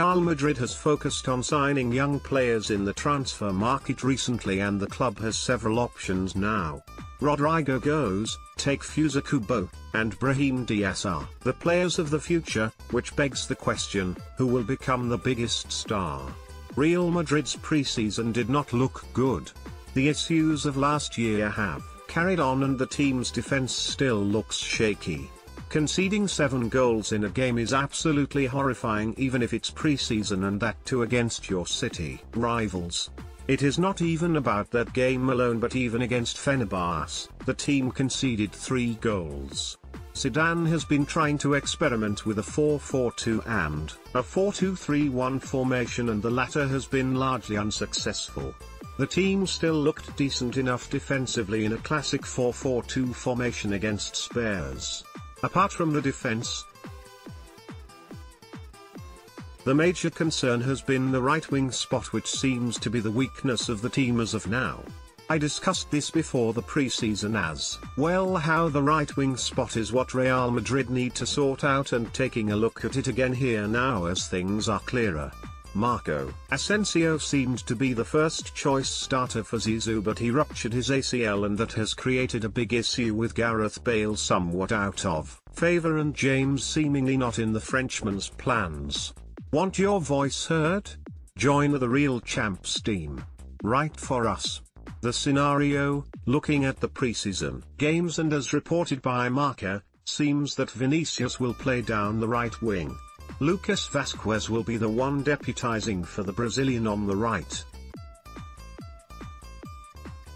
Real Madrid has focused on signing young players in the transfer market recently, and the club has several options now. Rodrygo Goes, Takefusa Kubo, and Brahim Diaz are the players of the future, which begs the question, who will become the biggest star? Real Madrid's preseason did not look good. The issues of last year have carried on, and the team's defense still looks shaky. Conceding 7 goals in a game is absolutely horrifying, even if it's preseason, and that too against your city rivals. It is not even about that game alone, but even against Fenerbahce, the team conceded 3 goals. Zidane has been trying to experiment with a 4-4-2 and a 4-2-3-1 formation, and the latter has been largely unsuccessful. The team still looked decent enough defensively in a classic 4-4-2 formation against Spurs. Apart from the defense, the major concern has been the right-wing spot, which seems to be the weakness of the team as of now. I discussed this before the preseason as well, how the right-wing spot is what Real Madrid need to sort out, and taking a look at it again here now as things are clearer. Asensio seemed to be the first choice starter for Zizou, but he ruptured his ACL, and that has created a big issue with Gareth Bale somewhat out of favour and James seemingly not in the Frenchman's plans. Want your voice heard? Join the Real Champs team. Write for us. The scenario, looking at the preseason games and as reported by Marca, seems that Vinicius will play down the right wing. Lucas Vazquez will be the one deputizing for the Brazilian on the right.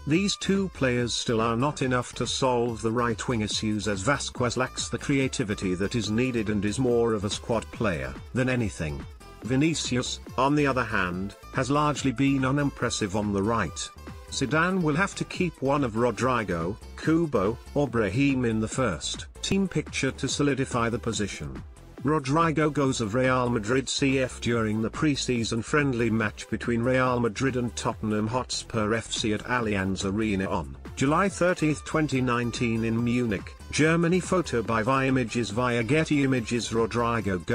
These 2 players still are not enough to solve the right-wing issues, as Vazquez lacks the creativity that is needed and is more of a squad player than anything. Vinicius, on the other hand, has largely been unimpressive on the right. Zidane will have to keep one of Rodrygo, Kubo, or Brahim in the first team picture to solidify the position. Rodrygo Goes of Real Madrid CF during the pre-season friendly match between Real Madrid and Tottenham Hotspur FC at Allianz Arena on July 30, 2019 in Munich, Germany. Photo by Images via Getty Images. Rodrygo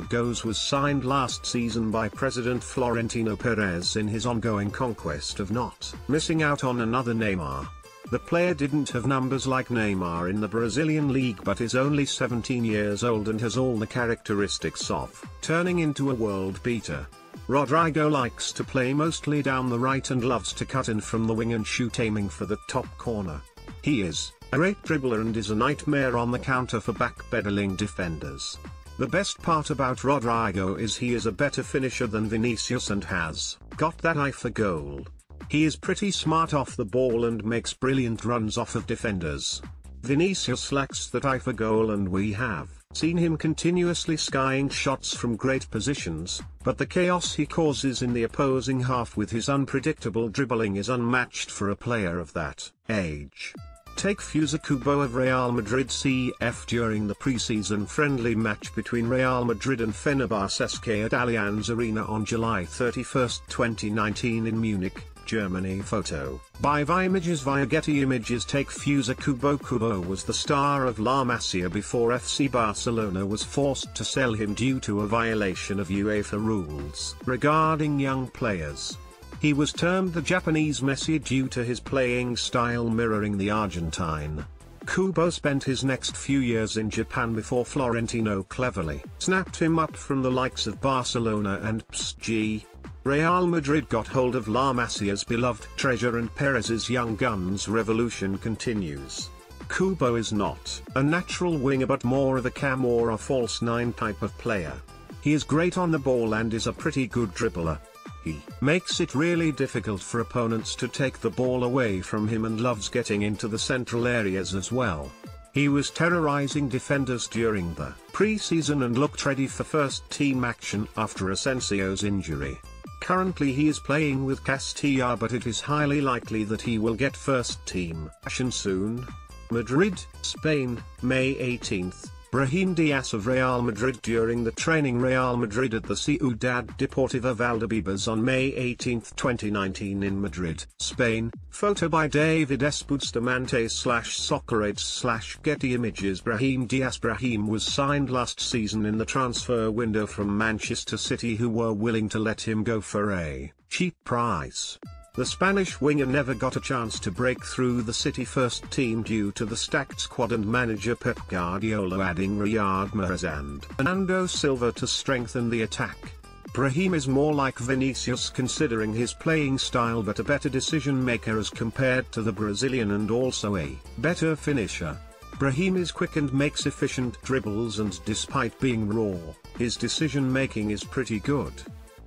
Goes was signed last season by President Florentino Perez in his ongoing conquest of not missing out on another Neymar. The player didn't have numbers like Neymar in the Brazilian league, but is only 17 years old and has all the characteristics of turning into a world beater. Rodrygo likes to play mostly down the right and loves to cut in from the wing and shoot, aiming for the top corner. He is a great dribbler and is a nightmare on the counter for backpedaling defenders. The best part about Rodrygo is he is a better finisher than Vinicius and has got that eye for goal. He is pretty smart off the ball and makes brilliant runs off of defenders. Vinicius lacks that eye for goal, and we have seen him continuously skying shots from great positions, but the chaos he causes in the opposing half with his unpredictable dribbling is unmatched for a player of that age. Takefusa Kubo of Real Madrid CF during the pre-season friendly match between Real Madrid and Fenerbahce SK at Allianz Arena on July 31, 2019 in Munich, Germany. Photo by Images via Getty Images. Takefusa Kubo was the star of La Masia before FC Barcelona was forced to sell him due to a violation of UEFA rules regarding young players. He was termed the Japanese Messi due to his playing style mirroring the Argentine. Kubo spent his next few years in Japan before Florentino cleverly snapped him up from the likes of Barcelona and PSG. Real Madrid got hold of La Masia's beloved treasure, and Perez's young guns revolution continues. Kubo is not a natural winger but more of a cam or a false 9 type of player. He is great on the ball and is a pretty good dribbler. He makes it really difficult for opponents to take the ball away from him and loves getting into the central areas as well. He was terrorizing defenders during the pre-season and looked ready for first-team action after Asensio's injury. Currently he is playing with Castilla, but it is highly likely that he will get first-team action soon. Madrid, Spain, May 18, Brahim Diaz of Real Madrid during the training Real Madrid at the Ciudad Deportiva Valdebebas on May 18, 2019 in Madrid, Spain. Photo by David S. Bustamante/Socrates/Getty Images. Brahim Diaz. Brahim was signed last season in the transfer window from Manchester City, who were willing to let him go for a cheap price. The Spanish winger never got a chance to break through the City first team due to the stacked squad and manager Pep Guardiola adding Riyad Mahrez and Fernando Silva to strengthen the attack. Brahim is more like Vinicius considering his playing style, but a better decision maker as compared to the Brazilian, and also a better finisher. Brahim is quick and makes efficient dribbles, and despite being raw, his decision making is pretty good.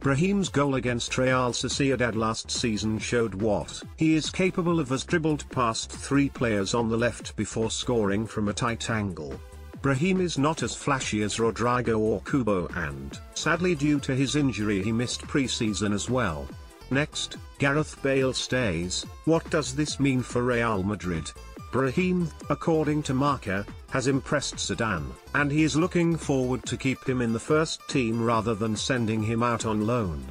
Brahim's goal against Real Sociedad last season showed what he is capable of, as dribbled past 3 players on the left before scoring from a tight angle. Brahim is not as flashy as Rodrygo or Kubo, and sadly due to his injury he missed preseason as well. Next, Gareth Bale stays. What does this mean for Real Madrid? Brahim, according to Marca, has impressed Zidane, and he is looking forward to keep him in the first team rather than sending him out on loan.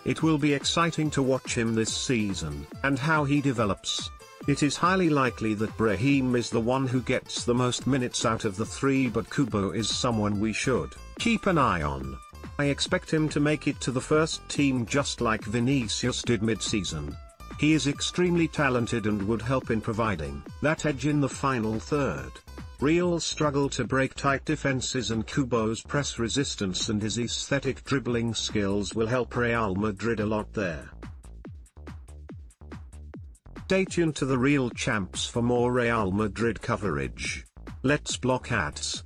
It will be exciting to watch him this season, and how he develops. It is highly likely that Brahim is the one who gets the most minutes out of the 3, but Kubo is someone we should keep an eye on. I expect him to make it to the first team just like Vinicius did mid-season. He is extremely talented and would help in providing that edge in the final third. Real struggle to break tight defenses, and Kubo's press resistance and his aesthetic dribbling skills will help Real Madrid a lot there. Stay tuned to the Real Champs for more Real Madrid coverage. Let's block ads.